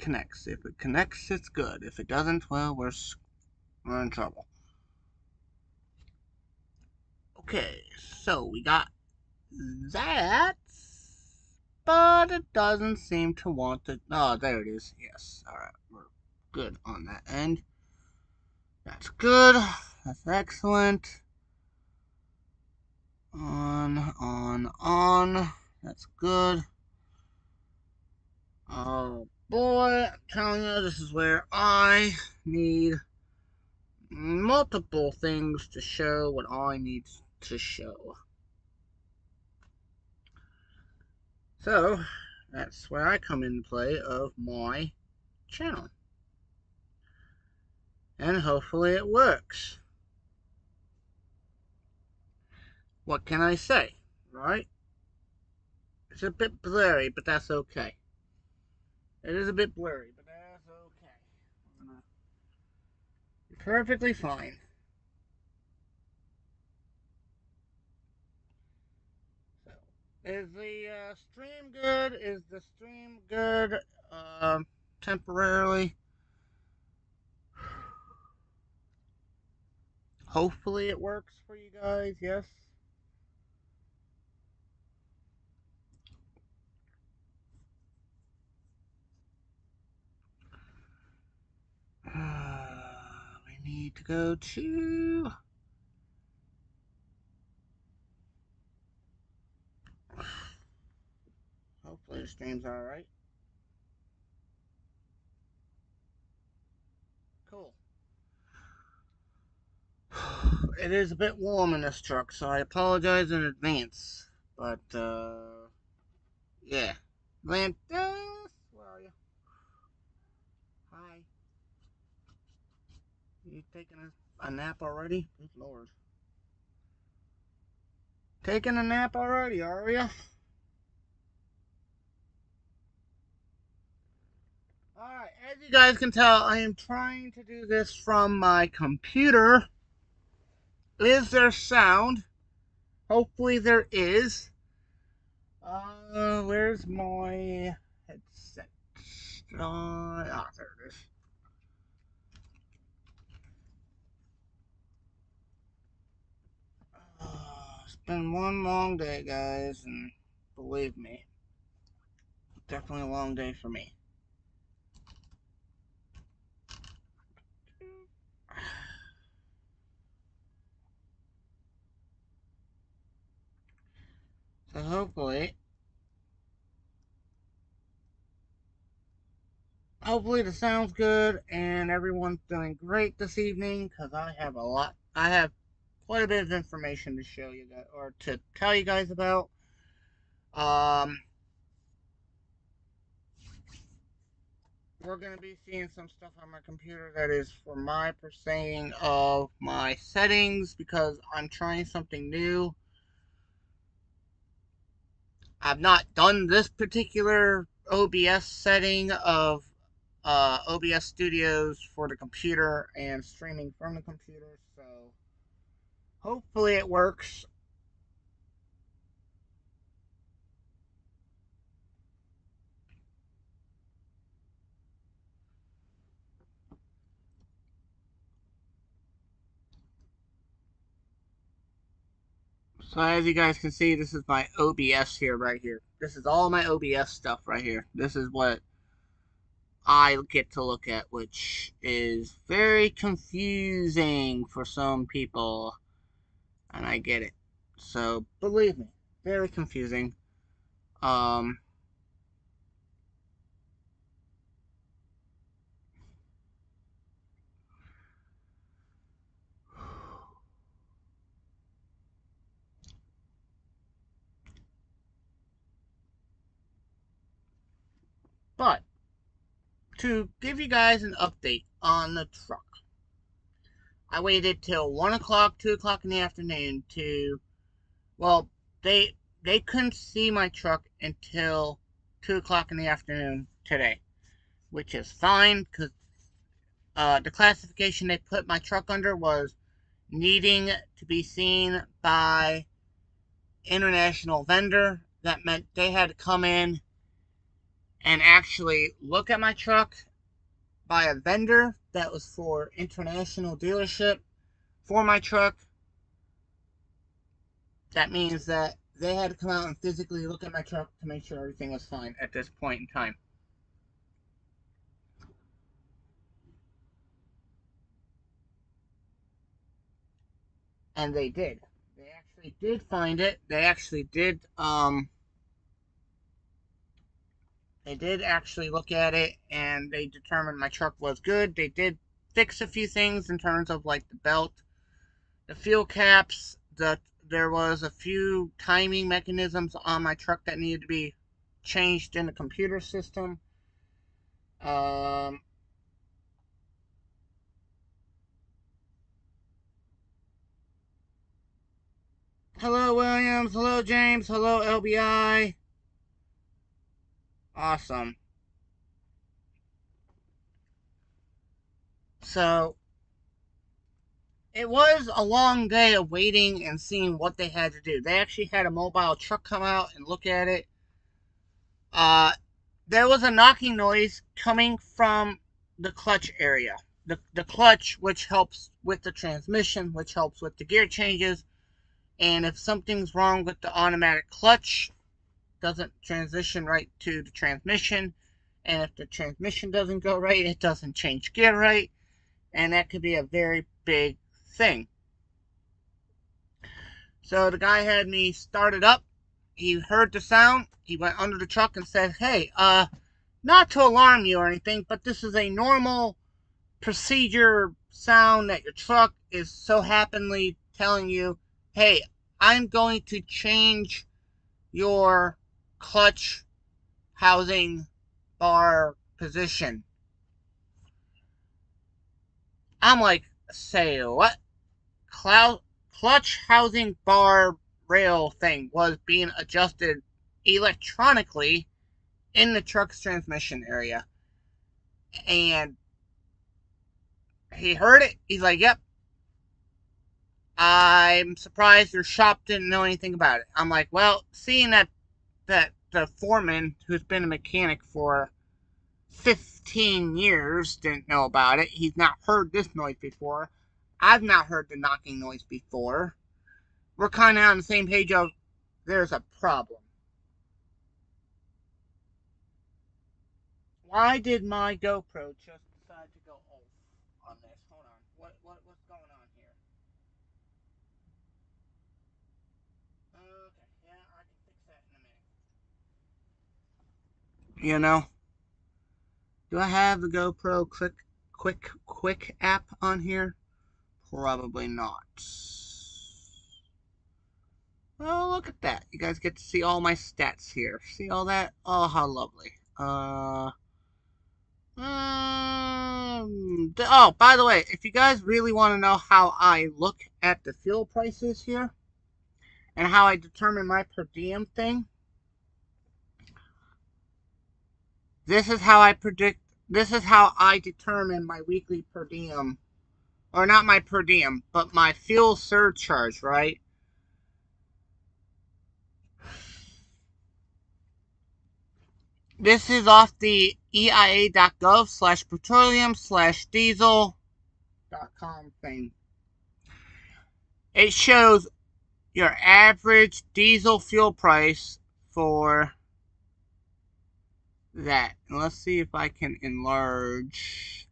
connects. If it connects, it's good. If it doesn't, well, we're in trouble. Okay, so we got that, but it doesn't seem to want to. Oh, there it is. Yes. All right, we're good on that end. That's good. That's excellent. On. That's good. Oh boy, I'm telling you, this is where I need multiple things to show what I need to show. So, that's where I come into play of my channel. And hopefully it works. What can I say, right? It's a bit blurry, but that's okay. It is a bit blurry, but that's okay. You're perfectly fine. So, is the stream good? Is the stream good temporarily? Hopefully it works for you guys, yes? We need to go to... Hopefully the stream's alright. Cool. It is a bit warm in this truck, so I apologize in advance. But, yeah. Atlantis, where are you? Hi. You taking a nap already? Good lord. Taking a nap already, are you? Alright, as you guys can tell, I am trying to do this from my computer. Is there sound? Hopefully there is. Where's my headset? There it is. It's been one long day, guys, and believe me, definitely a long day for me. So hopefully the sound's good and everyone's doing great this evening, because I have quite a bit of information to show you guys, or to tell you guys about. We're going to be seeing some stuff on my computer that is for my pursuing of my settings, because I'm trying something new. I've not done this particular OBS setting of OBS Studios for the computer and streaming from the computer, so hopefully it works. So as you guys can see, this is my OBS here, right here. This is all my OBS stuff right here. This is what I get to look at, which is very confusing for some people, and I get it. So believe me, very confusing. Um, but to give you guys an update on the truck, I waited till 1 o'clock, 2 o'clock in the afternoon to, well, they couldn't see my truck until 2 o'clock in the afternoon today, which is fine, because the classification they put my truck under was needing to be seen by international vendor. That meant they had to come in and actually look at my truck by a vendor that was for international dealership for my truck. That means that they had to come out and physically look at my truck to make sure everything was fine at this point in time. And they did. They actually did find it. They did actually look at it, and they determined my truck was good. They did fix a few things in terms of like the belt, the fuel caps, there was a few timing mechanisms on my truck that needed to be changed in the computer system. Um, Hello, Williams. Hello, James. Hello, LBI. Awesome. So, it was a long day of waiting and seeing what they had to do. They actually had a mobile truck come out and look at it. Uh, there was a knocking noise coming from the clutch area. The clutch, which helps with the transmission, which helps with the gear changes. And if something's wrong with the automatic clutch, doesn't transition right to the transmission. And if the transmission doesn't go right, it doesn't change gear right. And that could be a very big thing. So the guy had me start it up. He heard the sound. He went under the truck and said, "Hey, not to alarm you or anything, but this is a normal procedure sound that your truck is so happenly telling you, hey, I'm going to change your clutch housing bar position." I'm like, say what? Clutch housing bar rail thing was being adjusted electronically in the truck's transmission area. And he heard it. He's like, yep, I'm surprised your shop didn't know anything about it. I'm like, well, seeing that the foreman, who's been a mechanic for 15 years, didn't know about it. He's not heard this noise before. I've not heard the knocking noise before. We're kind of on the same page of there's a problem. Why did my GoPro just decide to go off on this? Hold on. What's going on here? Okay, yeah, I can fix that in a minute. Do I have the GoPro quick app on here? Probably not. Oh, look at that. You guys get to see all my stats here. See all that? Oh, how lovely. Oh, by the way, if you guys really want to know how I look at the fuel prices here and how I determine my per diem thing, this is how I determine my weekly per diem, or not my per diem, but my fuel surcharge, right? This is off the EIA.gov/petroleum/diesel.com thing. It shows your average diesel fuel price for that. And let's see if I can enlarge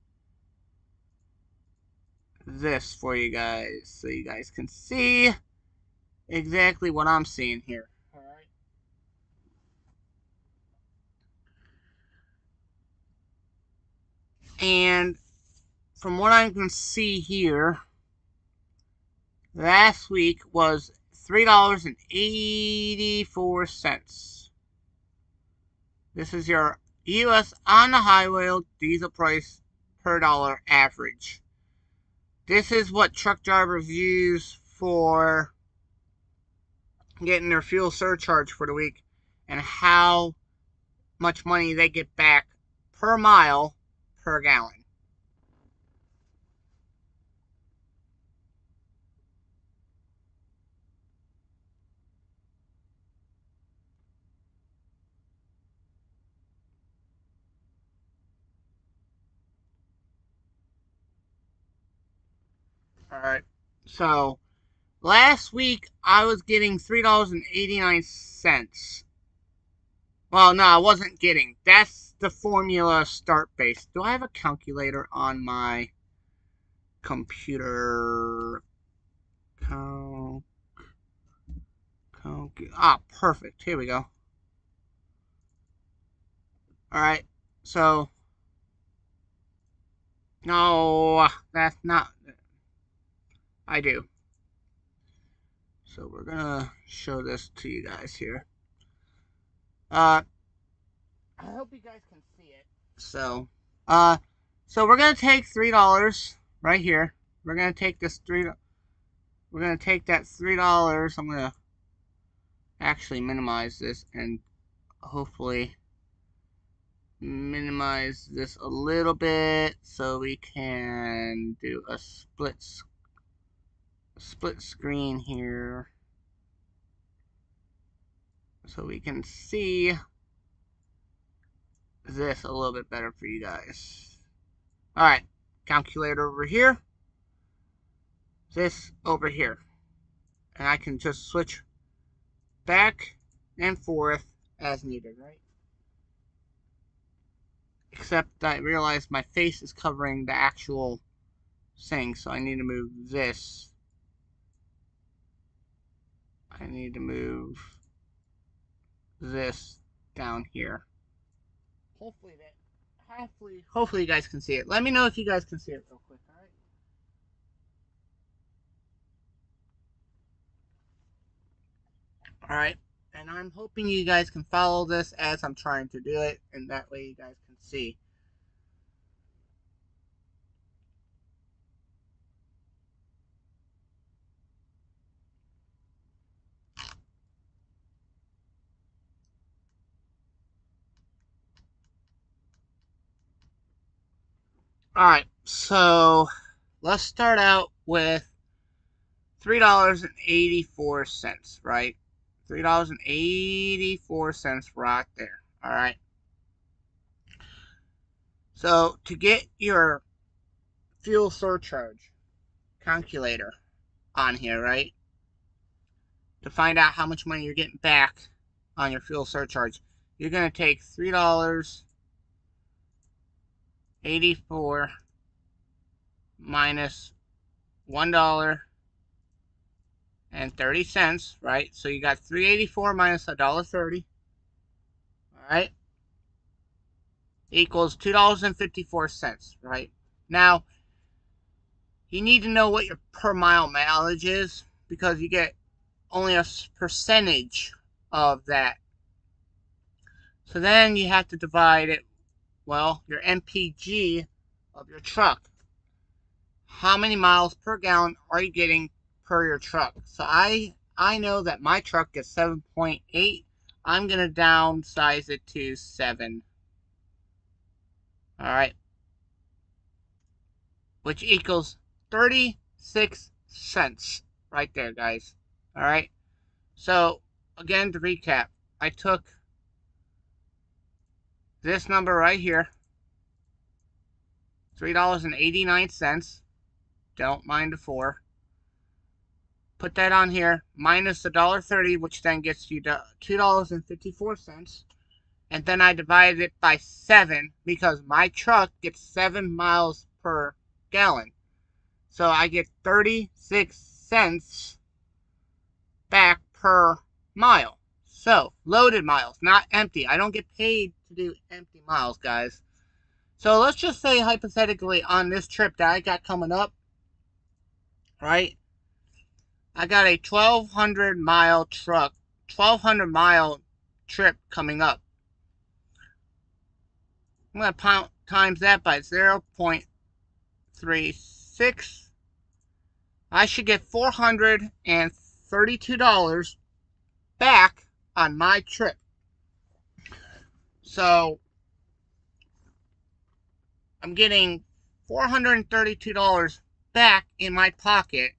this for you guys so you guys can see exactly what I'm seeing here. Alright. And from what I can see here, last week was $3.84. This is your U.S. on the highway diesel price per dollar average. This is what truck drivers use for getting their fuel surcharge for the week and how much money they get back per mile per gallon. Alright. So, last week I was getting $3.89. Well, no, I wasn't getting. That's the formula start base. Do I have a calculator on my computer? Perfect. Here we go. Alright, so... No, that's not... I do. So we're gonna show this to you guys here. I hope you guys can see it. So we're gonna take $3 right here. We're gonna take this we're gonna take that $3. I'm gonna actually minimize this and hopefully minimize this a little bit so we can do a split screen here so we can see this a little bit better for you guys. Alright, calculator over here, this over here, and I can just switch back and forth as needed, right? Except I realize my face is covering the actual thing, so I need to move this. I need to move this down here. Hopefully you guys can see it. Let me know if you guys can see it real quick, alright? Alright, and I'm hoping you guys can follow this as I'm trying to do it, and that way you guys can see. Alright, so let's start out with $3.84, right? $3.84 right there. Alright. So to get your fuel surcharge calculator on here, right? To find out how much money you're getting back on your fuel surcharge, you're going to take $3.84 minus $1.30, right? So you got $3.84 minus $1.30, all right, equals $2.54, right? Now, you need to know what your per mile mileage is because you get only a percentage of that. So then you have to divide it, well, your MPG of your truck. How many miles per gallon are you getting per your truck? So I know that my truck gets 7.8. I'm going to downsize it to 7. Alright. Which equals 36 cents right there, guys. Alright. So, again, to recap, I took this number right here, $3.89. Don't mind the 4. Put that on here, minus $1.30, which then gets you to $2.54. And then I divided it by 7 because my truck gets 7 miles per gallon. So I get 36 cents back per mile. So, loaded miles, not empty. I don't get paid to do empty miles, guys. So let's just say hypothetically on this trip that I got coming up, right? I got a 1,200 mile truck, 1,200 mile trip coming up. I'm going to times that by 0.36. I should get $432 back on my trip. So, I'm getting $432 back in my pocket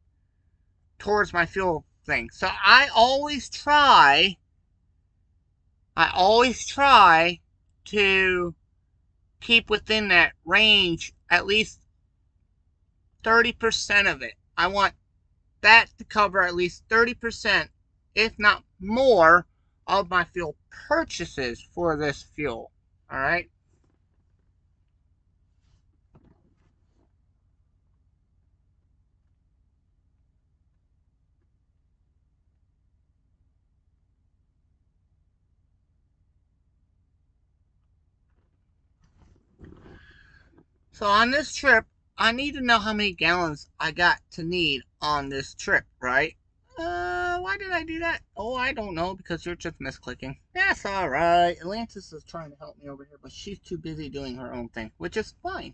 towards my fuel thing. So I always try to keep within that range, at least 30% of it. I want that to cover at least 30%, if not more, of my fuel purchases for this fuel. All right. So on this trip, I need to know how many gallons I got to need on this trip, right? Why did I do that? Oh, I don't know, because you're just misclicking. That's alright. Atlantis is trying to help me over here, but she's too busy doing her own thing, which is fine.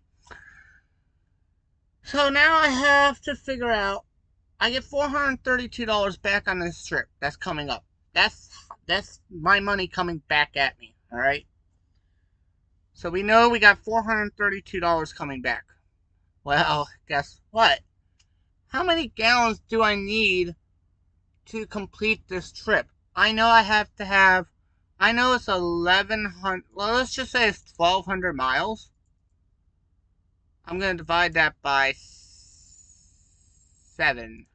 So now I have to figure out, I get $432 back on this trip that's coming up. That's my money coming back at me, alright? So we know we got $432 coming back. Well, guess what? How many gallons do I need to complete this trip? I know I have to have, I know it's 1,100, well, let's just say it's 1,200 miles. I'm going to divide that by 7.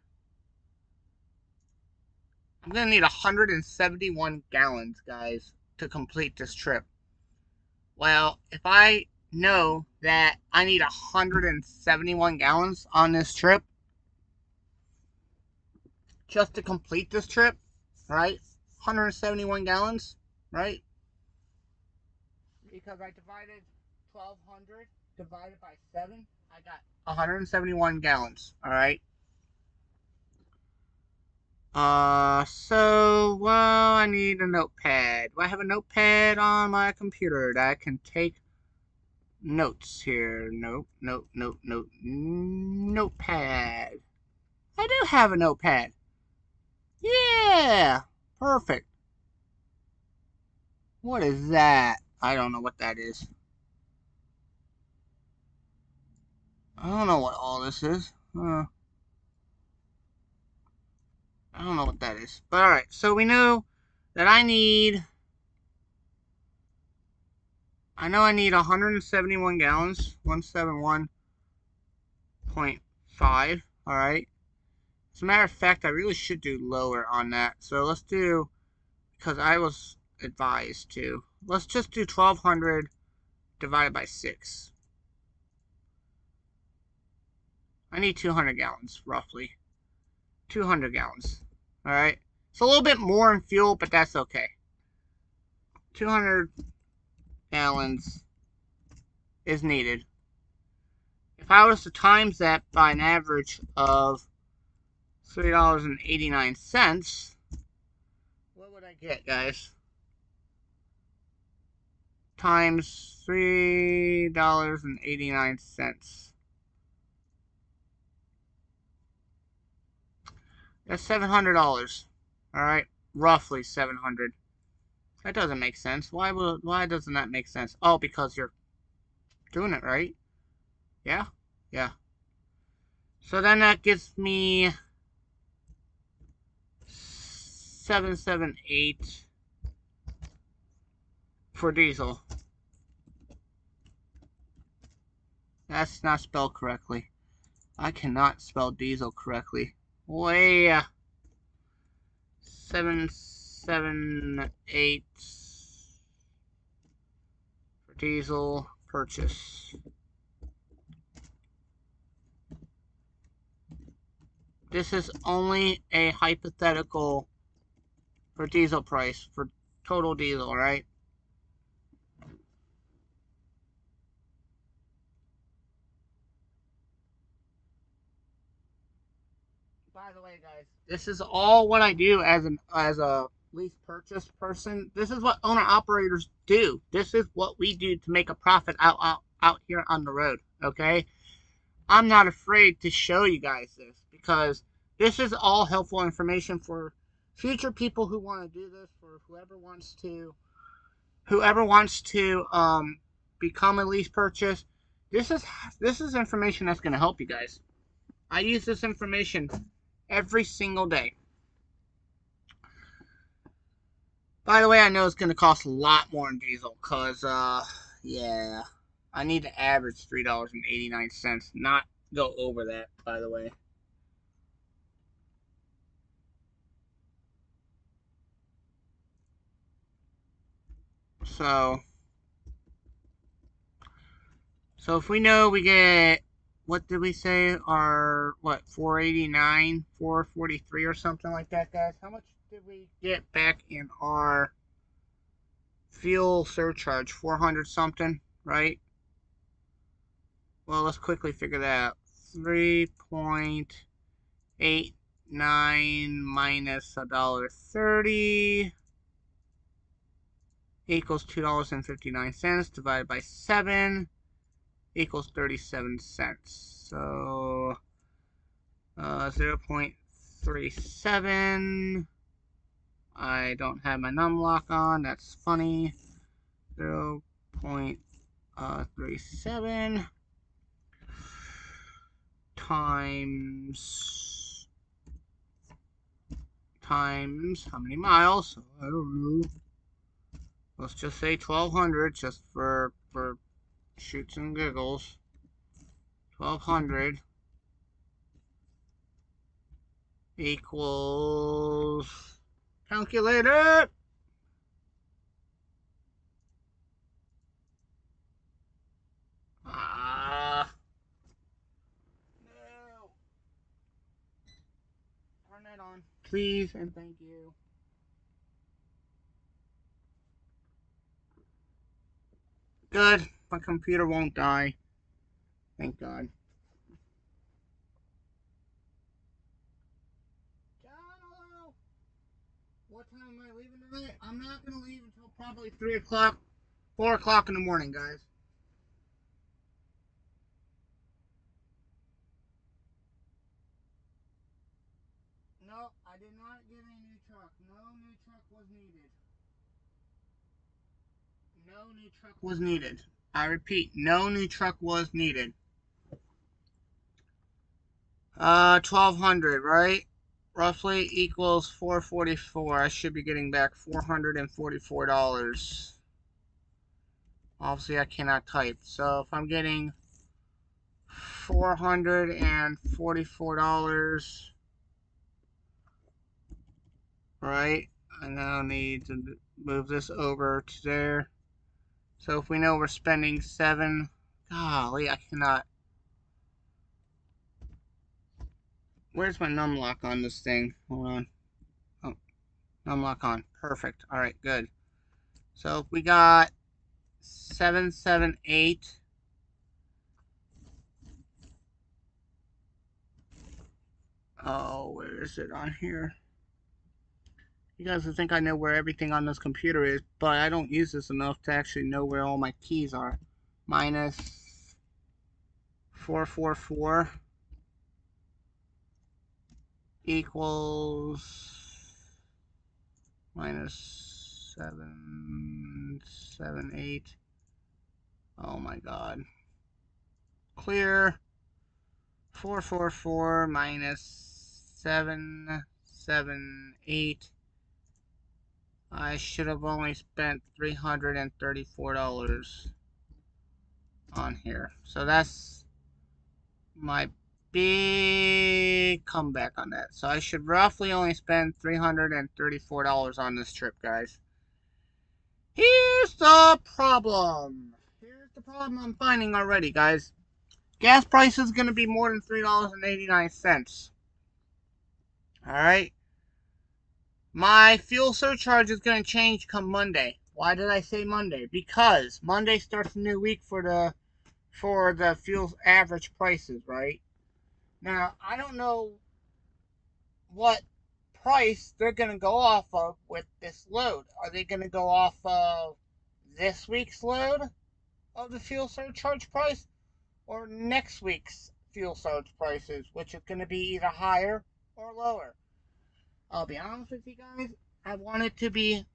I'm going to need 171 gallons, guys, to complete this trip. Well, if I know that I need 171 gallons on this trip, just to complete this trip, right? 171 gallons, right? Because I divided 1,200 divided by 7, I got 171 gallons, all right? Well, I need a notepad. Do I have a notepad on my computer that I can take notes here? Nope, notepad. I do have a notepad. Yeah, perfect. What is that? I don't know what that is. I don't know what all this is. I don't know what that is. But alright, so we know that I know I need 171 gallons. 171.5. Alright. As a matter of fact, I really should do lower on that. So let's do, because I was advised to, let's just do 1,200 divided by 6. I need 200 gallons, roughly. 200 gallons. Alright. It's a little bit more in fuel, but that's okay. 200 gallons is needed. If I was to times that by an average of $3.89, what would I get, guys? Times $3.89. That's $700. Alright? Roughly 700. That doesn't make sense. Why doesn't that make sense? Oh, because you're doing it right. Yeah? Yeah. So then that gives me 778 for diesel. That's not spelled correctly. I cannot spell diesel correctly. Way 778 for diesel purchase. This is only a hypothetical for diesel price, for total diesel, right? By the way, guys, this is all what I do as a lease purchase person. This is what owner operators do. This is what we do to make a profit out here on the road. Okay, I'm not afraid to show you guys this, because this is all helpful information for future people who want to do this, for whoever wants to become a lease purchase. This is information that's going to help you guys. I use this information every single day. By the way, I know it's going to cost a lot more in diesel, because, yeah, I need to average $3.89, not go over that, by the way. So if we know we get, what did we say, our, what, 489, 443 or something like that, guys? How much did we get back in our fuel surcharge? 400 something, right? Well, let's quickly figure that out. 3.89 minus $1.30 equals $2.59 divided by 7 equals 37 cents. So 0.37. I don't have my numlock on. That's funny. 0.37 times how many miles? I don't know. Let's just say 1,200, just for shoots and giggles. 1,200 equals, calculator. No. Turn that on, please, and thank you. Good. My computer won't die. Thank God. John, hello. What time am I leaving tonight? I'm not going to leave until probably 3 o'clock, 4 o'clock in the morning, guys. No, I did not get a new truck. No new truck was needed. No new truck was needed. I repeat, no new truck was needed. 1,200, right? Roughly equals 444. I should be getting back $444. Obviously, I cannot type. So if I'm getting $444, right? I now need to move this over to there. So if we know we're spending 7, golly, I cannot. Where's my numlock on this thing? Hold on. Oh, numlock on. Perfect. All right, good. So if we got 778. Oh, where is it on here? You guys would think I know where everything on this computer is, but I don't use this enough to actually know where all my keys are. Minus 444 equals minus 778. Oh my God. Clear. 444 minus 778. I should have only spent $334 on here. So that's my big comeback on that. So I should roughly only spend $334 on this trip, guys. Here's the problem. Here's the problem I'm finding already, guys. Gas price is going to be more than $3.89. Alright? My fuel surcharge is going to change come Monday. Why did I say Monday? Because Monday starts a new week for the fuel average prices, right? Now, I don't know what price they're going to go off of with this load. Are they going to go off of this week's load of the fuel surcharge price or next week's fuel surcharge prices, which is going to be either higher or lower? I'll be honest with you guys, I want it to be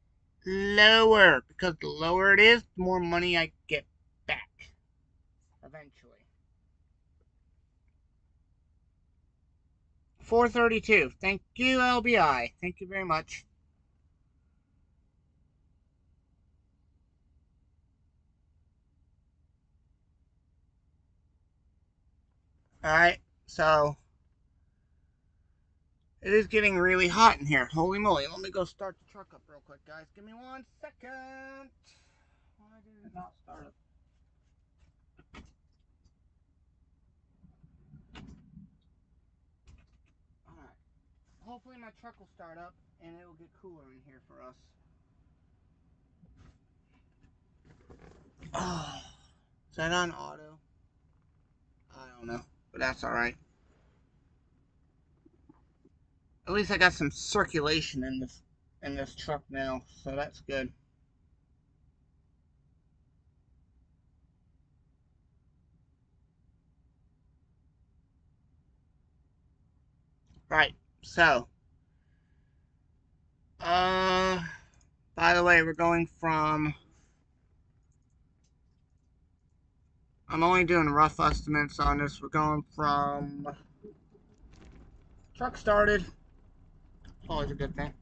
lower, because the lower it is, the more money I get back eventually. 432. Thank you, LBI. Thank you very much. Alright, so it is getting really hot in here. Holy moly. Let me go start the truck up real quick, guys. Give me 1 second. did it not start up? Alright. Hopefully my truck will start up and it will get cooler in here for us. Oh, is that on auto? I don't know, but that's alright. At least I got some circulation in this truck now, so that's good. Right, so by the way, we're going from, I'm only doing rough estimates on this. We're going from, truck started, it's always a good thing.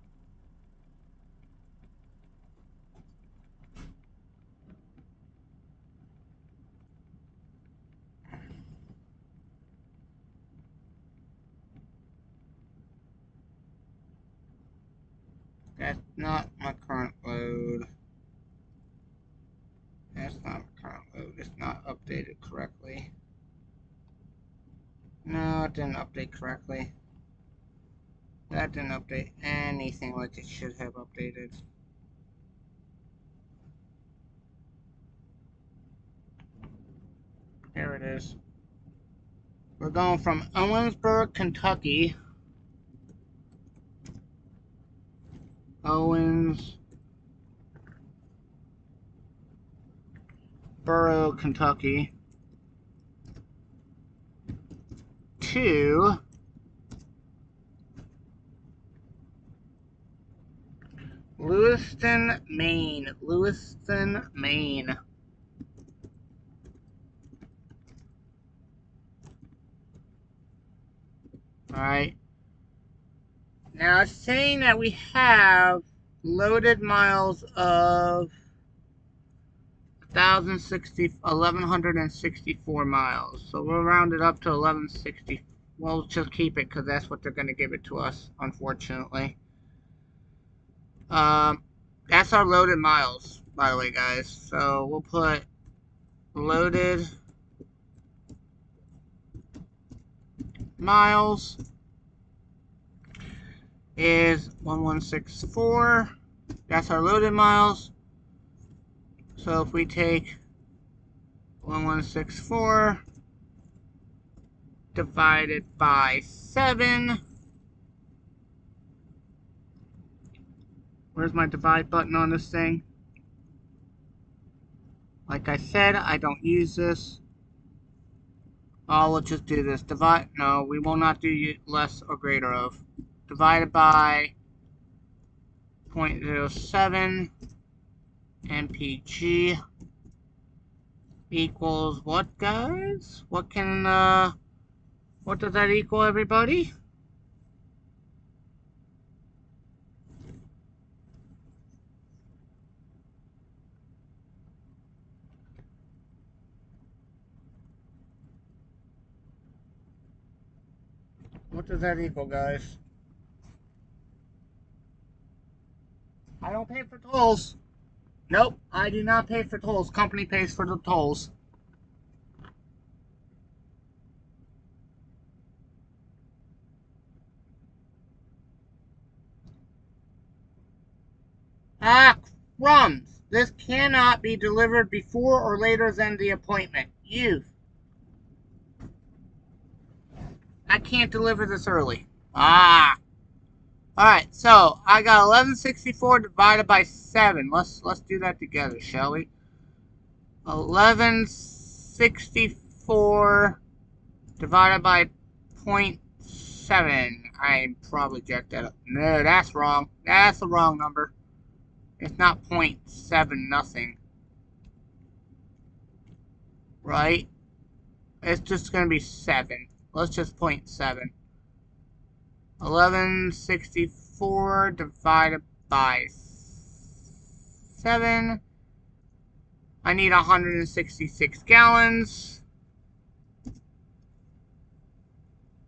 That's not my current load. That's not my current load. It's not updated correctly. No, it didn't update correctly. That didn't update anything like it should have updated. Here it is. We're going from Owensboro, Kentucky. Owensboro, Kentucky. To Lewiston, Maine. Lewiston, Maine. Alright. Now it's saying that we have loaded miles of 1,164 miles. So we'll round it up to 1160. We'll just keep it because that's what they're going to give it to us, unfortunately. That's our loaded miles, by the way, guys. So we'll put loaded miles is 1164. That's our loaded miles. So if we take 1164 divided by 7. Where's my divide button on this thing? Like I said, I don't use this. Oh, we'll just do this. Divide. No, we will not do less or greater of. Divided by 0.07 mpg equals what, guys? What does that equal, everybody? What does that equal, guys? I don't pay for tolls. Nope, I do not pay for tolls. Company pays for the tolls. Ah, crumbs. This cannot be delivered before or later than the appointment. I can't deliver this early. Ah. Alright, so I got 1164 divided by 7. Let's do that together, shall we? 1164 divided by 0.7. I probably jacked that up. No, that's wrong. That's the wrong number. It's not 0.7 nothing. Right? It's just going to be 7. Let's just 0.7. 1164 divided by 7. I need 166 gallons.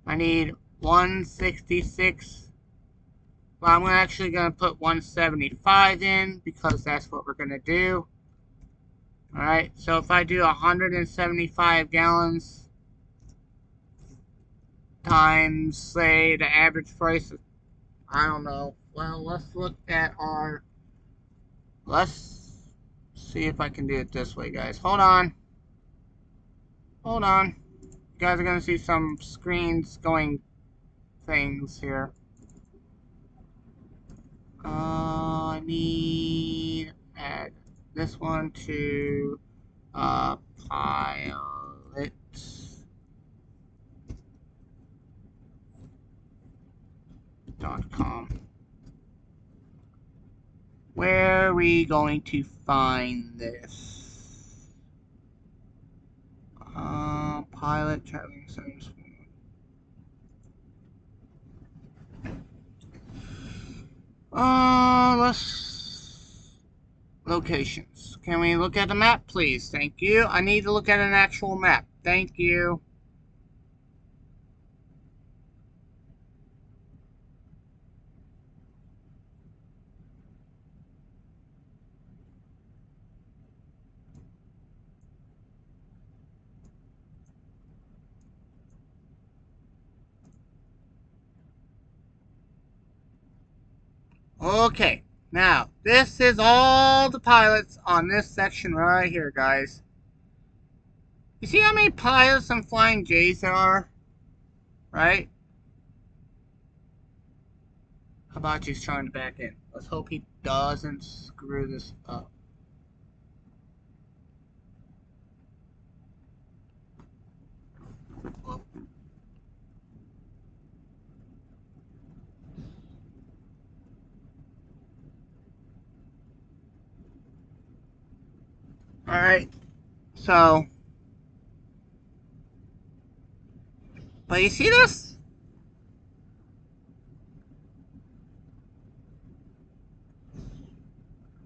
I need 166. Well, I'm actually going to put 175 in because that's what we're going to do. Alright, so if I do 175 gallons times, say, the average price, I don't know. Well, let's look at our... Let's see if I can do it this way, guys. Hold on. Hold on. You guys are going to see some screens going things here. I need add this one to pilot.com. Where are we going to find this? Pilot traveling service. Let's... Locations. Can we look at the map, please? Thank you. I need to look at an actual map. Thank you. Okay. Now, this is all the pilots on this section right here, guys. You see how many pilots and Flying J's there are? Right? Hibachi's trying to back in. Let's hope he doesn't screw this up. Whoop. Alright. So. But you see this?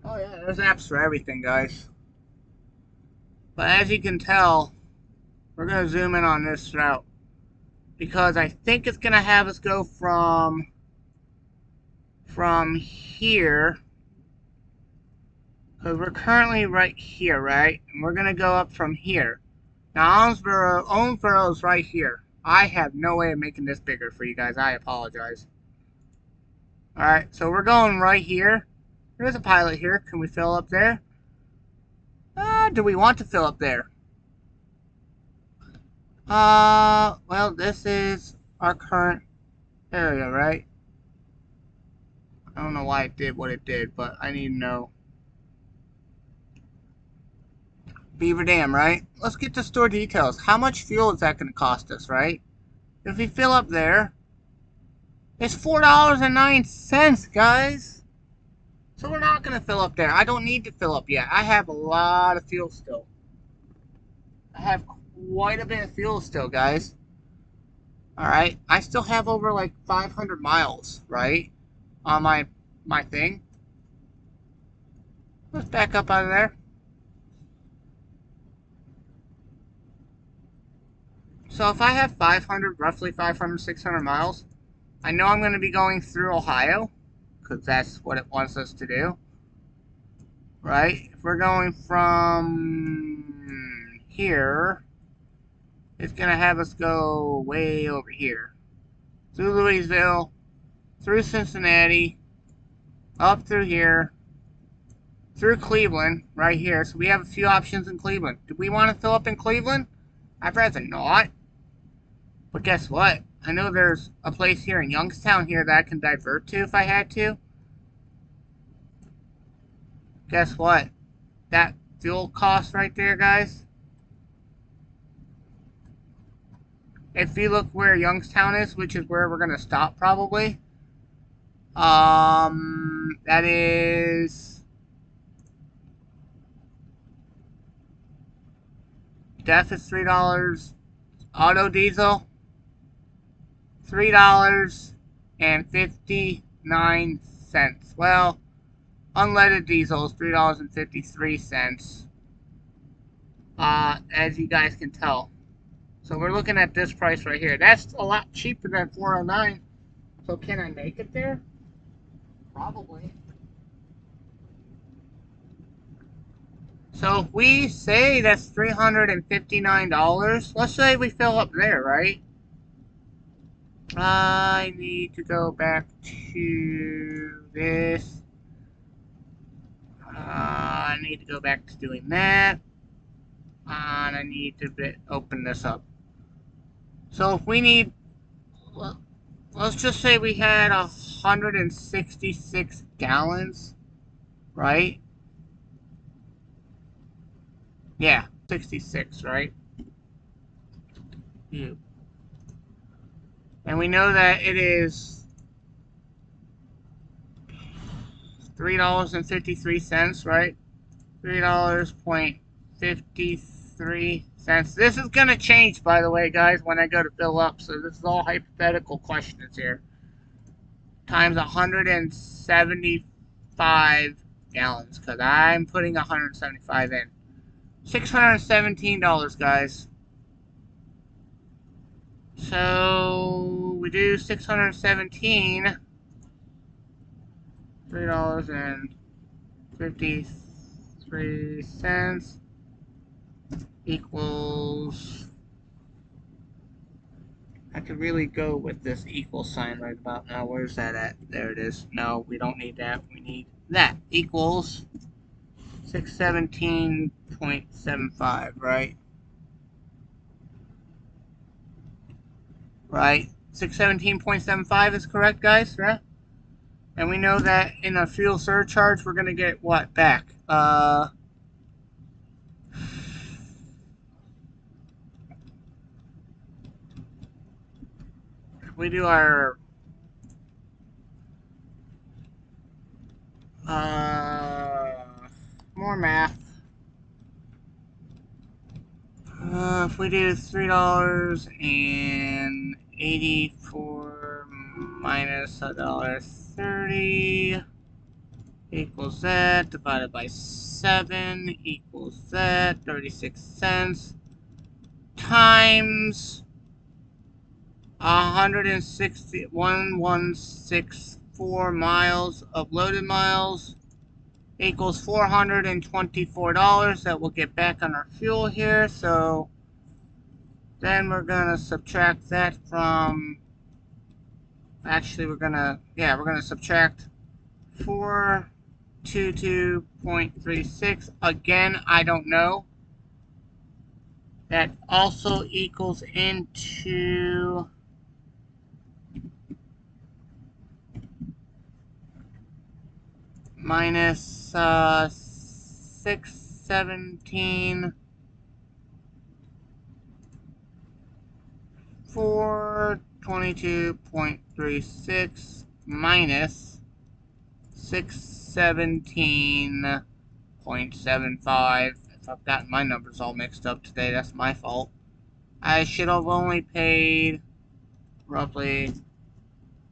Oh yeah, there's apps for everything, guys. But as you can tell, we're going to zoom in on this route. Because I think it's going to have us go from here. Because we're currently right here, right? And we're going to go up from here. Now, Owensboro is right here. I have no way of making this bigger for you guys. I apologize. Alright, so we're going right here. There's a pilot here. Can we fill up there? Do we want to fill up there? Well, this is our current area, right? I don't know why it did what it did, but I need to know. Beaver Dam, right? Let's get to store details. How much fuel is that going to cost us, right? If we fill up there, it's $4.09, guys. So we're not going to fill up there. I don't need to fill up yet. I have a lot of fuel still. I have quite a bit of fuel still, guys. Alright, I still have over like 500 miles, right? On my thing. Let's back up out of there. So if I have 500, roughly 500, 600 miles, I know I'm going to be going through Ohio, because that's what it wants us to do. Right? If we're going from here, it's going to have us go way over here. Through Louisville, through Cincinnati, up through here, through Cleveland, right here. So we have a few options in Cleveland. Do we want to fill up in Cleveland? I'd rather not. But guess what? I know there's a place here in Youngstown here that I can divert to if I had to. Guess what? That fuel cost right there, guys. If you look where Youngstown is, which is where we're going to stop probably. That is... DEF is $3. Auto diesel, $3.59. Well, unleaded diesel is $3.53. As you guys can tell. So we're looking at this price right here. That's a lot cheaper than $4.09. So can I make it there? Probably. So if we say that's $359, let's say we fill up there, right? I need to go back to this. I need to go back to doing that. And I need to open this up. So if we need, well, let's just say we had 166 gallons, right? Yeah, 66, right? Yeah. And we know that it is $3.53, right? $3.53. This is going to change, by the way, guys, when I go to fill up. So this is all hypothetical questions here. Times 175 gallons, because I'm putting 175 in. $617, guys. So we do 617. $3.53 equals. I could really go with this equal sign right about now. Where's that at? There it is. No, we don't need that. We need that. Equals 617.75, right? Right. 617.75 is correct, guys, right? And we know that in a fuel surcharge, we're going to get what back? If we do our more math. If we do $3.84 minus $1.30 equals that, divided by 7 equals that, 36 cents, times 164 miles of loaded miles equals $424 that we'll get back on our fuel here. So then we're gonna subtract that from, actually we're gonna subtract 422.36. Again, I don't know. That also equals into minus 617. 422.36 minus 617.75. If I've gotten my numbers all mixed up today, that's my fault. I should have only paid roughly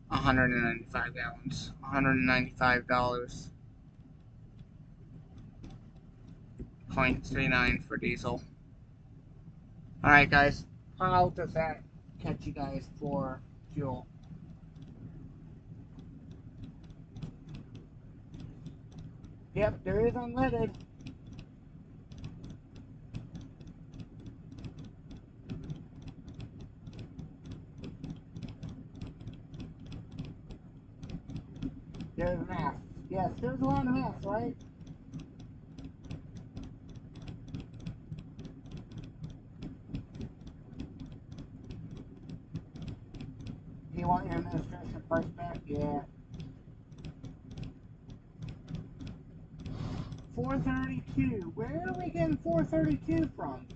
195 gallons. $195. 0.39 for diesel. Alright, guys. How does that catch you guys for fuel? Yep, there is unleaded. There's math. Yes, there's a lot of math, right? Do you want your administration price back? Yeah. 432. Where are we getting 432 from?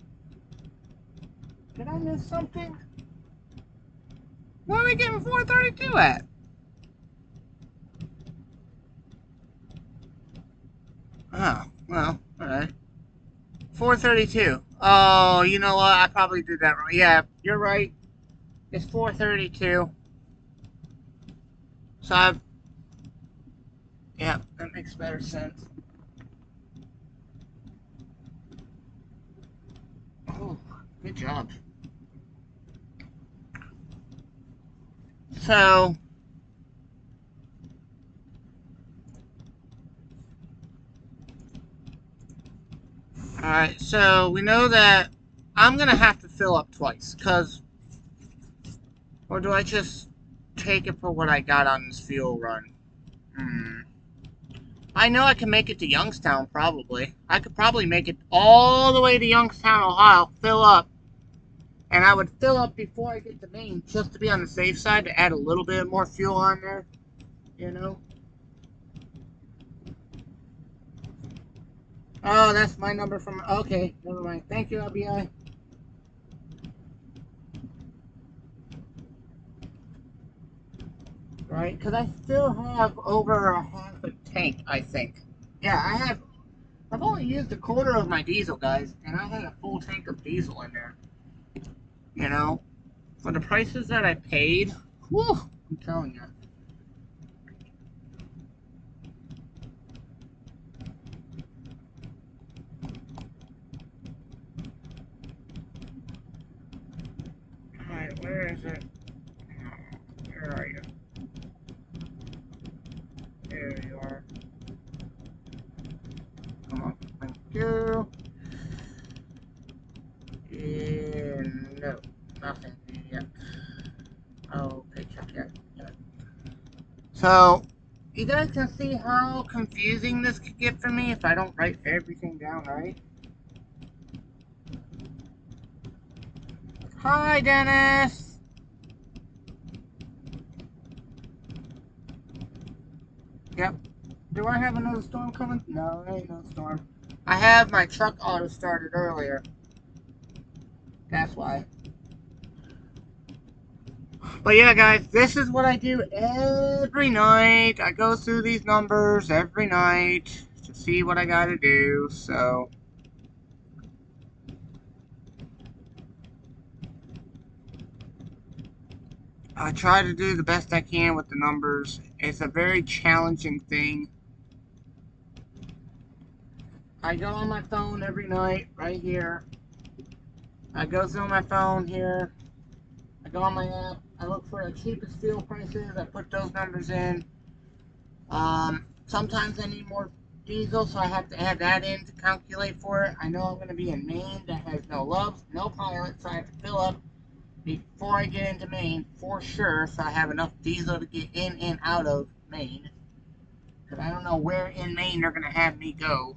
Did I miss something? Where are we getting 432 at? Oh, well, alright. 432. Oh, you know what? I probably did that wrong. Yeah, you're right. It's 432. So yeah, that makes better sense. Oh, good job. So, Alright, so we know that I'm gonna have to fill up twice, or do I just take it for what I got on this fuel run? I know I can make it to Youngstown, probably. I could probably make it all the way to Youngstown, Ohio, fill up, and I would fill up before I get to Maine, just to be on the safe side, to add a little bit more fuel on there, you know? Oh, that's my number from... Okay, never mind. Thank you, LBI. Right, because I still have over a half a tank, I think. Yeah, I've only used a quarter of my diesel, guys, and I had a full tank of diesel in there. You know? For the prices that I paid, whew, I'm telling you. Alright, where is it? Where are you? There you are. Come on, thank you. And no, nothing yet. Oh, paycheck yet. So, you guys can see how confusing this could get for me if I don't write everything down right. Hi, Dennis! Yep. Do I have another storm coming? No, there ain't no storm. I have my truck auto started earlier. That's why. But yeah, guys, this is what I do every night. I go through these numbers every night to see what I gotta do, so... I try to do the best I can with the numbers. It's a very challenging thing. I go on my phone every night, right here. I go through my phone here. I go on my app. I look for the cheapest fuel prices. I put those numbers in. Sometimes I need more diesel, so I have to add that in to calculate for it. I know I'm going to be in Maine that has no love, no pilot, so I have to fill up before I get into Maine for sure, so I have enough diesel to get in and out of Maine. Because I don't know where in Maine they're going to have me go.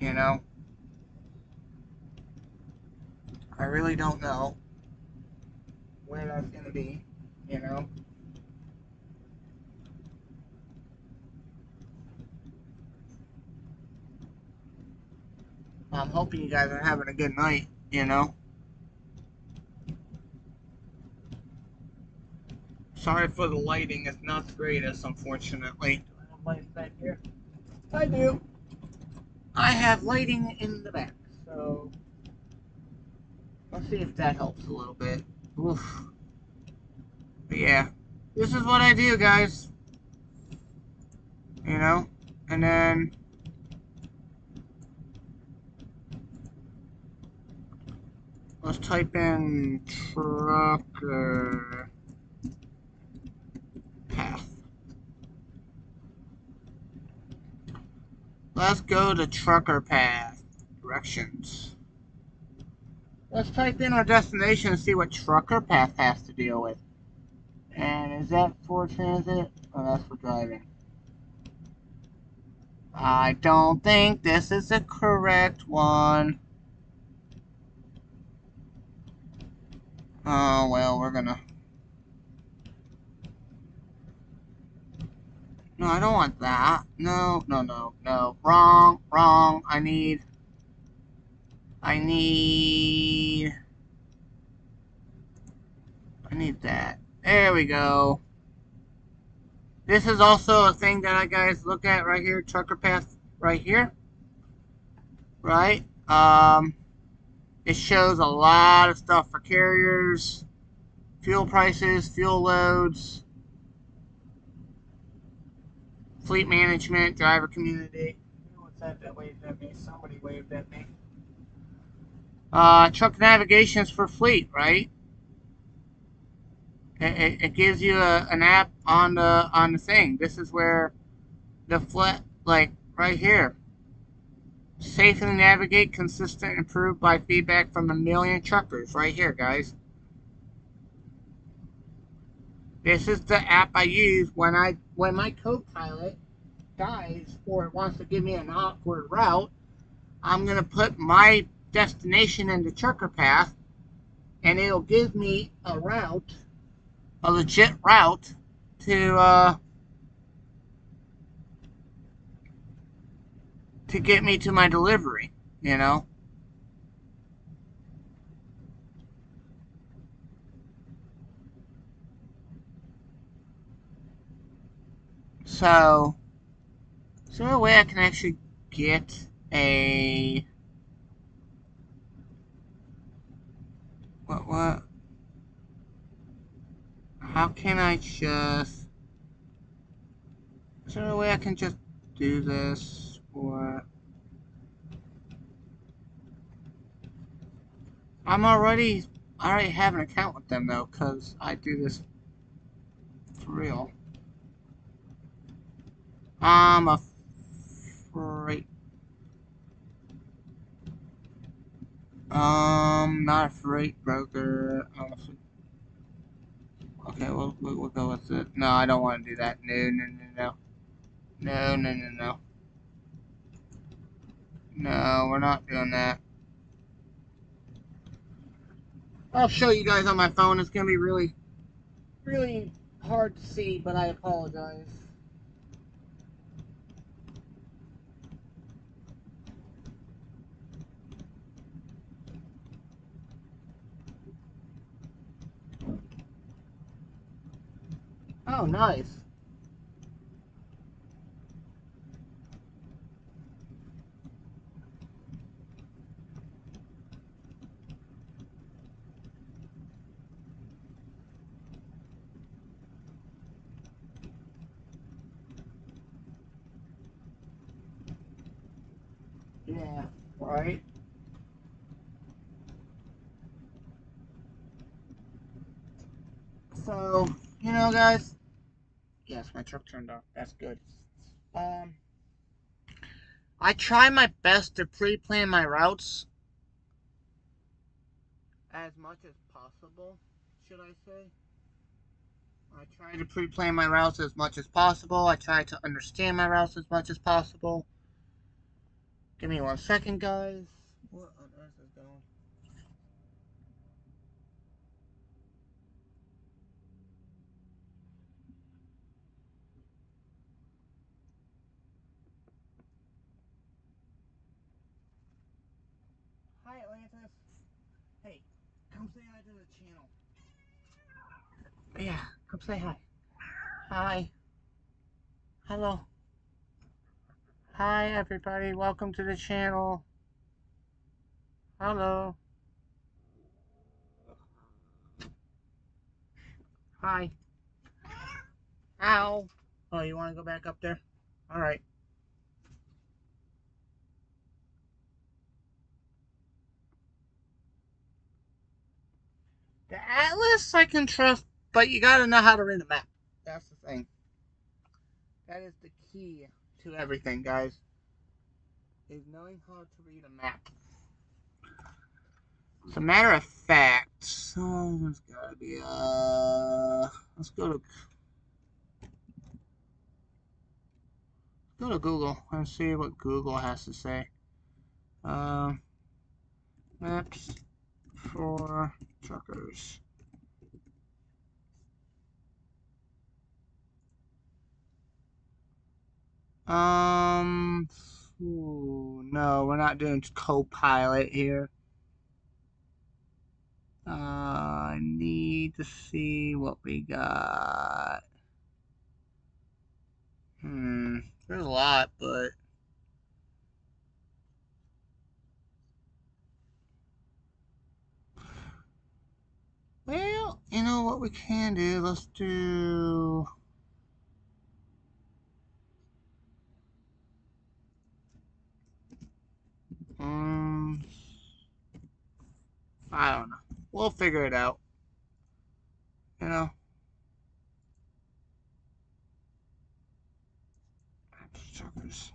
You know, I really don't know where that's going to be, you know. I'm hoping you guys are having a good night, you know. Sorry for the lighting, it's not the greatest, unfortunately. Do I have lights back here? I do. I have lighting in the back, so let's see if that helps a little bit. Oof. But yeah, this is what I do, guys. You know, and then let's type in trucker path. Let's go to trucker path directions. Let's type in our destination and see what trucker path has to deal with. And is that for transit? Oh, that's for driving. I don't think this is the correct one. Oh, well, we're gonna... No, I don't want that. No, no, no, no. Wrong, wrong. I need that. There we go. This is also a thing that I guys look at right here. Trucker path right here. Right? It shows a lot of stuff for carriers, fuel prices, fuel loads, fleet management, driver community. What's that waved at me? Somebody waved at me. Truck navigations for fleet, right? It gives you an app on the thing. This is where the like right here. Safely navigate, consistent, improved by feedback from a million truckers. Right here, guys. This is the app I use when my co-pilot dies or wants to give me an awkward route. I'm gonna put my destination in the trucker path, and it'll give me a route, a legit route to get me to my delivery. You know. So, is there a way I can actually get a what? How can I just? Is there a way I can just do this? Or I already have an account with them though, cause I do this for real. I'm a freight. Not a freight broker. Okay, we'll go with it. No, I don't want to do that. No, no, no, no. No, no, no, no. No, we're not doing that. I'll show you guys on my phone. It's gonna be really, really hard to see, but I apologize. Oh, nice. Yeah, right. So, guys. Yes, my truck turned off. That's good. Um, I try my best to pre-plan my routes as much as possible, should I say. I try to pre-plan my routes as much as possible. I try to understand my routes as much as possible. Give me 1 second, guys. What on earth is going on? Hi, Atlantis. Hey, come say hi to the channel. Yeah, come say hi. Hi. Hello. Hi, everybody. Welcome to the channel. Hello. Hi. Ow. Oh, you want to go back up there? All right. The atlas I can trust, but you gotta know how to read a map. That's the thing. That is the key to everything, guys. Is knowing how to read a map. As a matter of fact, there's gotta be let's go to Google and see what Google has to say. Maps for truckers. No, we're not doing Copilot here. I need to see what we got. There's a lot, but well, you know what we can do? Let's do. I don't know. We'll figure it out. You know. Truckers.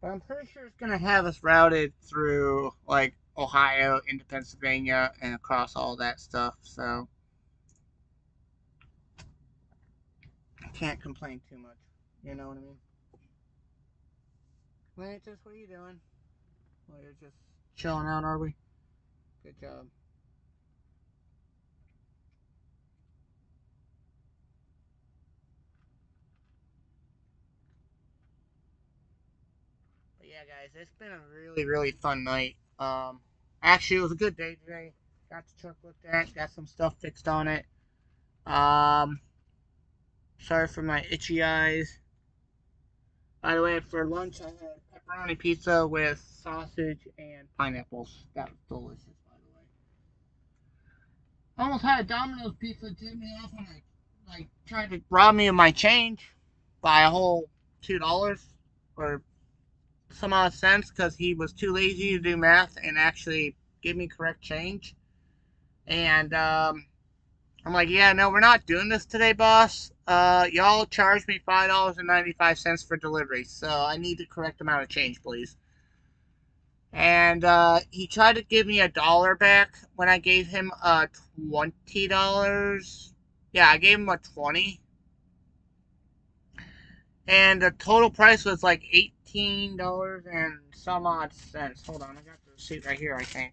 But I'm pretty sure it's gonna have us routed through like Ohio into Pennsylvania and across all that stuff. So I can't complain too much. You know what I mean? Lantis, what are you doing? Well, you're just chilling out, are we? Good job. But yeah, guys, it's been a really, really fun night. Actually, it was a good day today. Got the truck looked at, got some stuff fixed on it. Um, Sorry for my itchy eyes. By the way, for lunch, I had pepperoni pizza with sausage and pineapples. That was delicious, by the way. I almost had a Domino's pizza tip me off when I tried to rob me of my change by a whole $2 or some odd cents because he was too lazy to do math and actually give me correct change. And I'm like, yeah, no, we're not doing this today, boss. Y'all charged me $5.95 for delivery, so I need the correct amount of change, please. And he tried to give me $1 back when I gave him $20. Yeah, I gave him a 20, and the total price was like $18 and some odd cents. Hold on, I got the receipt right here, I think.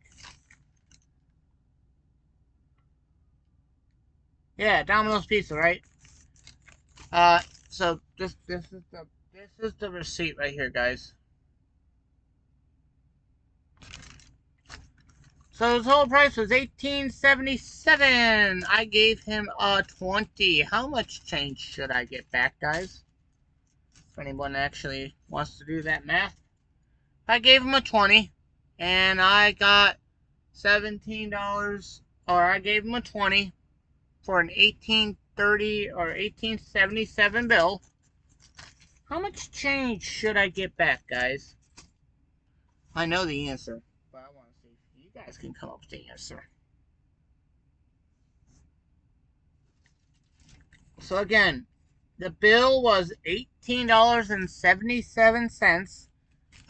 Yeah, Domino's Pizza, right? Uh, so this is the receipt right here, guys. So the total price was $18.77. I gave him a 20. How much change should I get back, guys? If anyone actually wants to do that math. I gave him a 20, and I got $17, or I gave him a 20 for an 1830 or 1877 bill. How much change should I get back, guys? I know the answer, but I want to see if you guys can come up with the answer. So again, the bill was $18.77.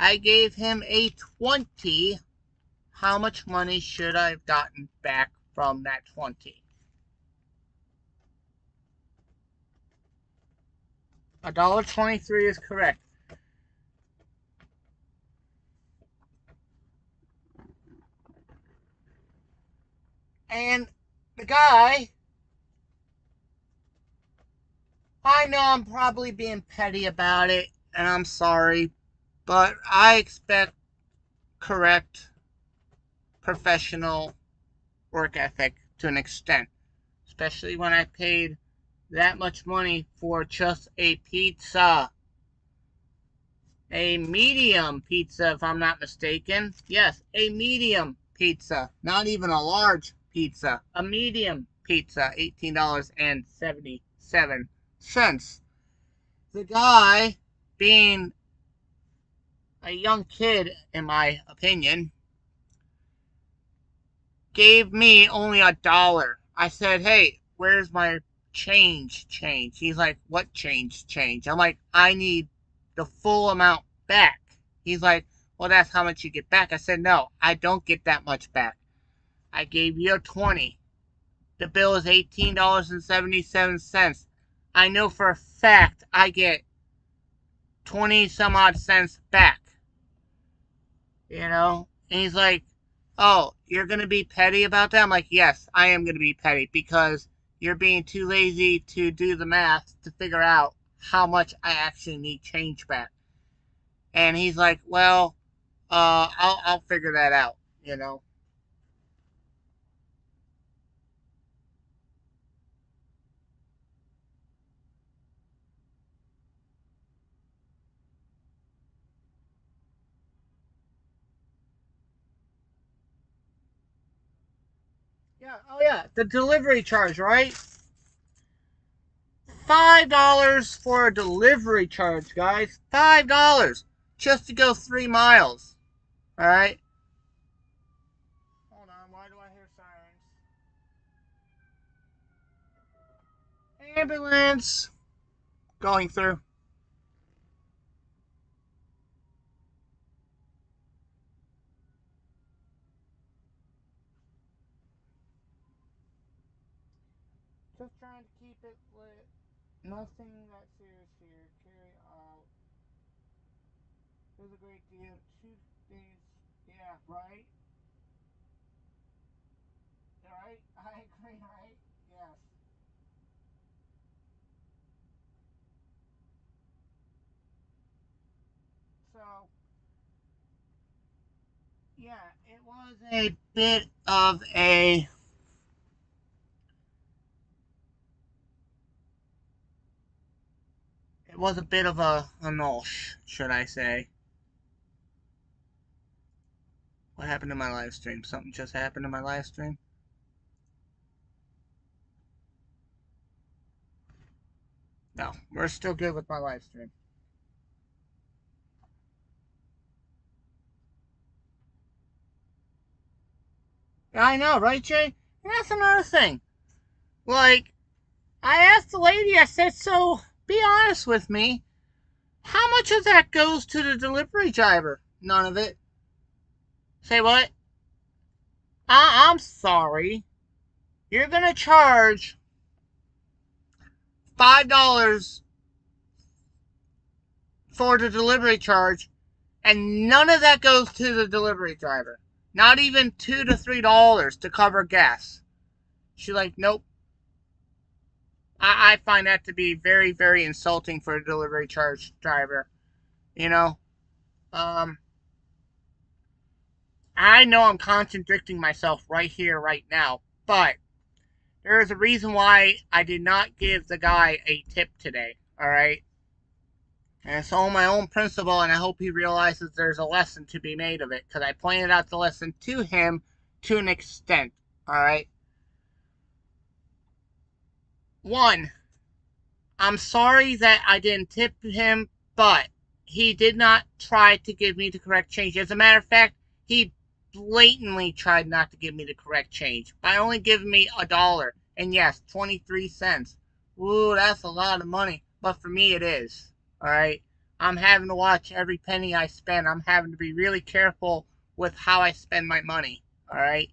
I gave him a 20. How much money should I have gotten back from that 20? $1.23 is correct. And the guy, I know I'm probably being petty about it, and I'm sorry, but I expect correct professional work ethic to an extent, especially when I paid that much money for just a pizza. A medium pizza, if I'm not mistaken. Yes, a medium pizza. Not even a large pizza. A medium pizza. $18.77. The guy, being a young kid, in my opinion, gave me only $1. I said, hey, where's my change? He's like, what change? I'm like, I need the full amount back. He's like, well, that's how much you get back. I said, no, I don't get that much back. I gave you a 20. The bill is $18.77. I know for a fact I get 20 some odd cents back. You know? And he's like, oh, you're going to be petty about that? I'm like, yes, I am going to be petty because you're being too lazy to do the math to figure out how much I actually need change back. And he's like, well, I'll figure that out, you know? Yeah, oh yeah, the delivery charge, right? $5 for a delivery charge, guys. $5 just to go 3 miles. All right. Hold on. Why do I hear sirens? Ambulance going through. Just trying to keep it lit. Nothing that serious here. Carry out. There's a great deal. 2 days. Yeah, right? Right? I agree, right? Yes. So, yeah, it was a bit of a. It was a bit of a nosh, should I say. What happened to my live stream? Something just happened to my live stream? No, we're still good with my live stream. Yeah, I know, right, Jay? And that's another thing. Like, I asked the lady, I said, so be honest with me. How much of that goes to the delivery driver? None of it. Say what? I'm sorry. You're going to charge $5 for the delivery charge, and none of that goes to the delivery driver. Not even $2 to $3 to cover gas. She's like, nope. I find that to be very, very insulting for a delivery charge driver. You know, um, I know I'm contradicting myself right here, right now, but there is a reason why I did not give the guy a tip today. All right, and it's on my own principle, and I hope he realizes there's a lesson to be made of it because I pointed out the lesson to him to an extent. All right, one, I'm sorry that I didn't tip him, but he did not try to give me the correct change. As a matter of fact, he blatantly tried not to give me the correct change by only giving me $1. And yes, 23 cents. Ooh, that's a lot of money. But for me, it is. Alright? I'm having to watch every penny I spend. I'm having to be really careful with how I spend my money. Alright?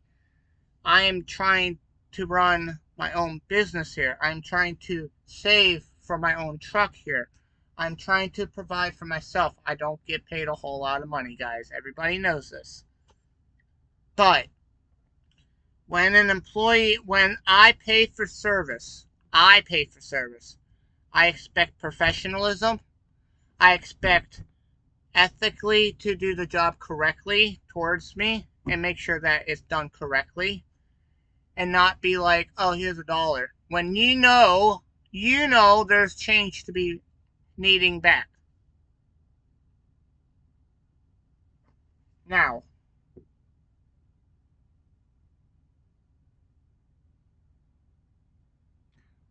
I am trying to run my own business here. I'm trying to save for my own truck here. I'm trying to provide for myself. I don't get paid a whole lot of money, guys. Everybody knows this. But when I pay for service, I expect professionalism. I expect ethically to do the job correctly towards me and make sure that it's done correctly. And not be like, oh, here's $1. When you know there's change to be needing back. Now,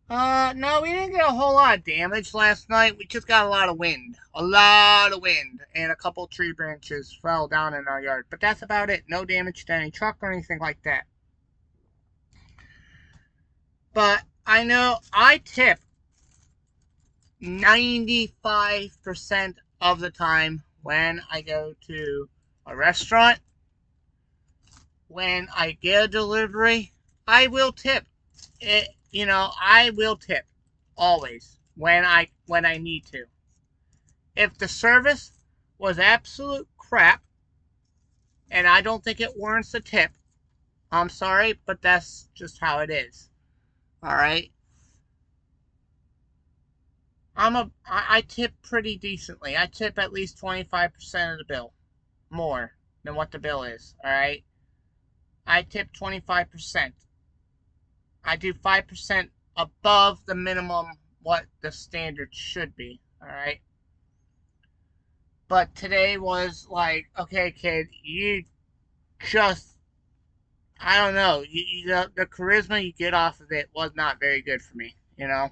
no, we didn't get a whole lot of damage last night. We just got a lot of wind. A lot of wind. And a couple tree branches fell down in our yard. But that's about it. No damage to any truck or anything like that. But I know I tip 95% of the time when I go to a restaurant, when I get a delivery, I will tip. I will tip always when I need to. If the service was absolute crap and I don't think it warrants a tip, I'm sorry, but that's just how it is. All right. I tip pretty decently. I tip at least 25% of the bill, more than what the bill is. All right. I tip 25%. I do 5% above the minimum what the standard should be. All right. But today was like, okay, kid, you just, I don't know, the charisma you get off of it was not very good for me, you know?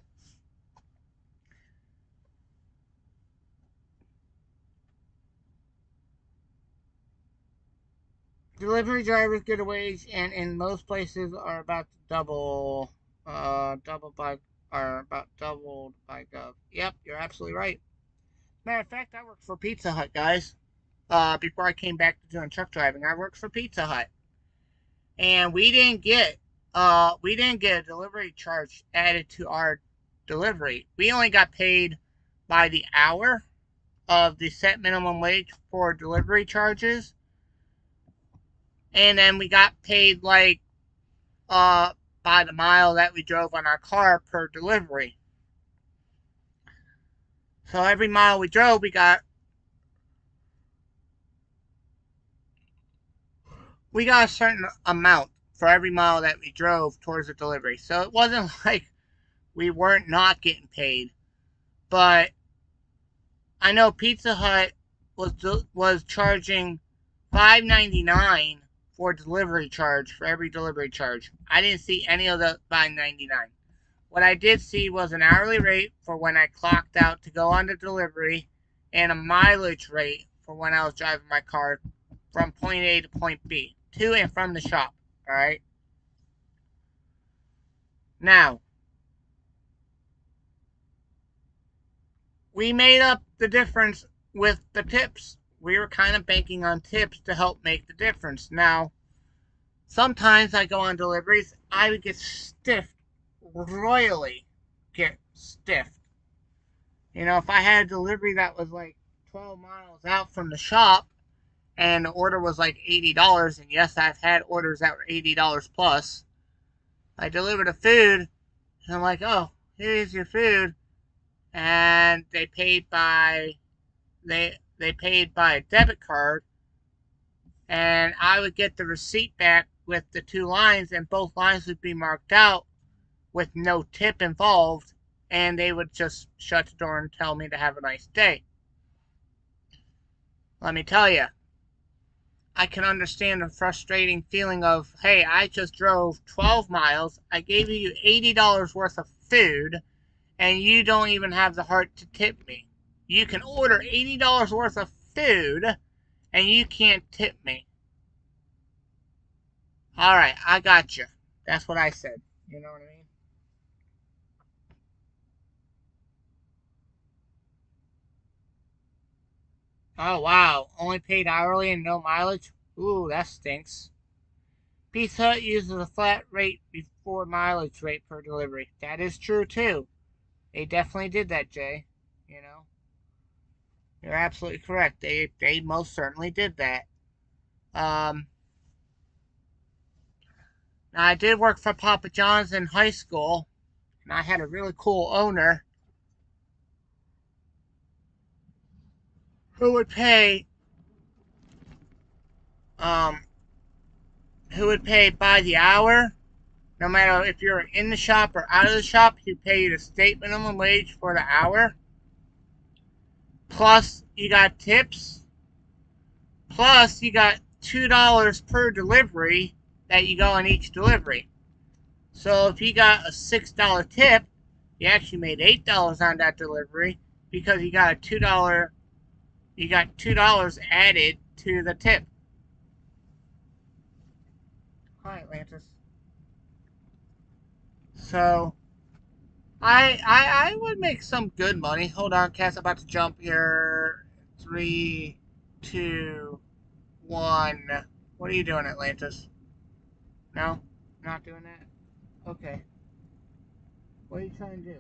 Delivery drivers get a wage, and in most places are about to doubled by Gov. Yep, you're absolutely right. Matter of fact, I worked for Pizza Hut, guys. Before I came back to doing truck driving, I worked for Pizza Hut. And we didn't get we didn't get a delivery charge added to our delivery. We only got paid by the hour of the set minimum wage for delivery charges. And then we got paid like by the mile that we drove on our car per delivery. So every mile we drove, we got a certain amount for every mile that we drove towards the delivery. So it wasn't like we weren't not getting paid. But I know Pizza Hut was charging $5.99 for delivery charge for every delivery charge. I didn't see any of the $5.99. What I did see was an hourly rate for when I clocked out to go on the delivery and a mileage rate for when I was driving my car from point A to point B, to and from the shop. Alright? Now, we made up the difference with the tips. We were kind of banking on tips to help make the difference. Now, sometimes I go on deliveries, I would get stiffed, royally get stiffed. You know, if I had a delivery that was like 12 miles out from the shop and the order was like $80, and yes, I've had orders that were $80 plus, I delivered the food and I'm like, oh, here's your food. And they paid by a debit card, and I would get the receipt back with the two lines, and both lines would be marked out with no tip involved, and they would just shut the door and tell me to have a nice day. Let me tell you, I can understand the frustrating feeling of, hey, I just drove 12 miles, I gave you $80 worth of food, and you don't even have the heart to tip me. You can order $80 worth of food, and you can't tip me. Alright, I got you. That's what I said. You know what I mean? Oh, wow. Only paid hourly and no mileage? Ooh, that stinks. Pizza Hut uses a flat rate before mileage rate per delivery. That is true, too. They definitely did that, Jay. You know? You're absolutely correct. They most certainly did that. Um, Now, I did work for Papa John's in high school, and I had a really cool owner who would pay um by the hour. No matter if you're in the shop or out of the shop, he'd pay you the state minimum wage for the hour. Plus, you got tips. Plus, you got $2 per delivery that you go on each delivery. So if you got a $6 tip, you actually made $8 on that delivery because you got a $2 added to the tip. Hi, Atlantis. So I would make some good money. Hold on, Cass, I'm about to jump here. Three, two, one. What are you doing, Atlantis? No? Not doing that? Okay. What are you trying to do?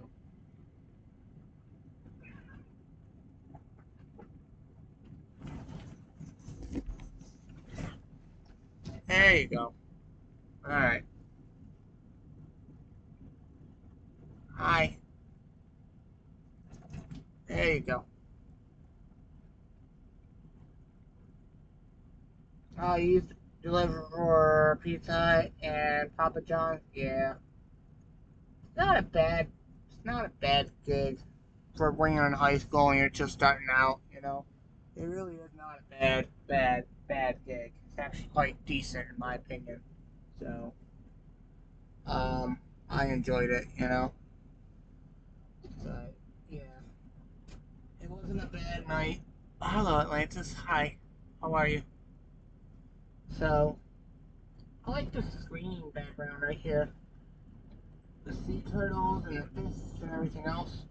There you go. Alright. Hi. There you go. Oh, you used to deliver for Pizza Hut and Papa John's? Yeah. It's not a bad gig for when you're in high school and you're just starting out, you know. It really is not a bad gig. It's actually quite decent in my opinion. So, I enjoyed it, you know. But yeah, it wasn't a bad night. Hello, Atlantis. Hi. How are you? So, I like the screen background right here. The sea turtles and the fish and everything else.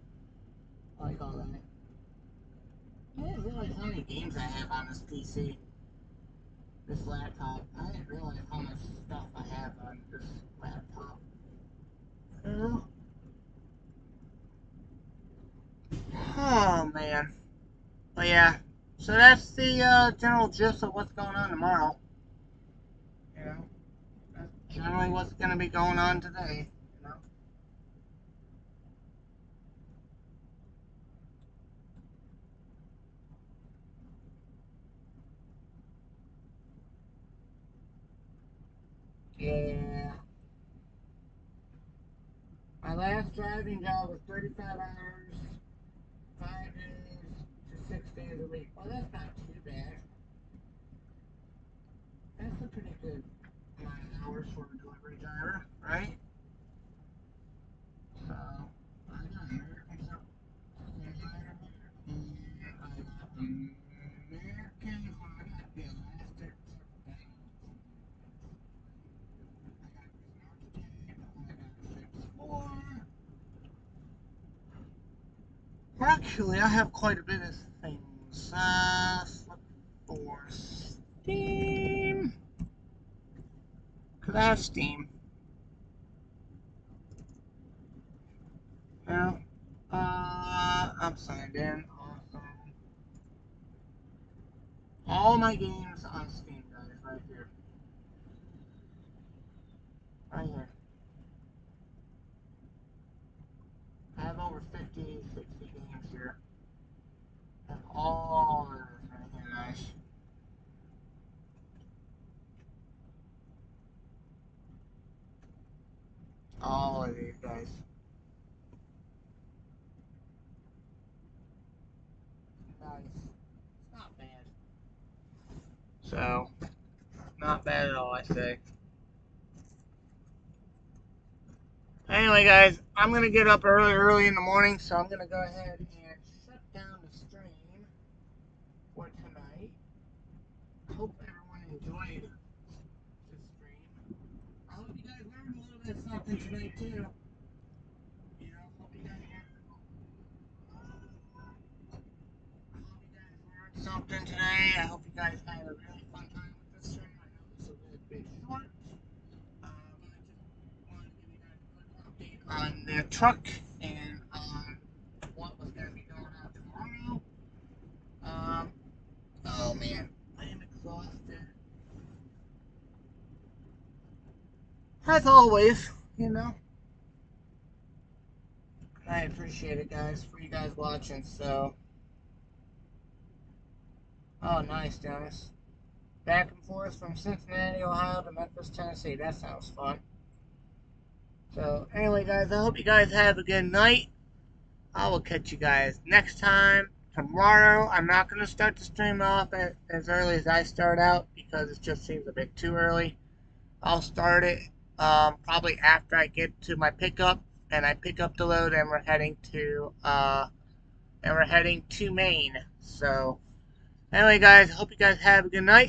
I like all that. I didn't realize how many games I have on this PC. This laptop. I didn't realize how much stuff I have on this laptop. So that's the general gist of what's going on tomorrow. You know, that's generally what's going to be going on today. You know. Yeah. My last driving job was 35 hours, 5 days to 6 days a week. Well, that's not too bad. That's a pretty good amount of hours for a delivery driver, right? So, I got American Heart Elastic. Actually, I have quite a bit of things. Look for Steam. Cause I have Steam. Yeah. I'm signed in. Awesome. All my games on Steam, guys, right here. Right here. I have over 50, 60 games here. I have all of this right here, guys. All of these, guys. Nice. It's not bad. So, not bad at all, I say. Anyway, guys, I'm going to get up early in the morning, so I'm going to go ahead and shut down the stream for tonight. Hope everyone enjoyed this stream. I hope you guys learned a little bit of something tonight, too. You know, hope you guys learned something today. I hope you guys had a really fun time with this stream. I know this was a bit short, but I just wanted to give you guys a quick update on the truck and what was going to be going on tomorrow. Oh man, I am exhausted. As always, you know. I appreciate it, guys, for you guys watching. So, oh, nice, Dennis. Back and forth from Cincinnati, Ohio to Memphis, Tennessee. That sounds fun. So, anyway, guys, I hope you guys have a good night. I will catch you guys next time. Tomorrow, I'm not going to start the stream off as early as I start out because it just seems a bit too early. I'll start it probably after I get to my pickup and I pick up the load and we're heading to Maine. So, anyway, guys, hope you guys have a good night.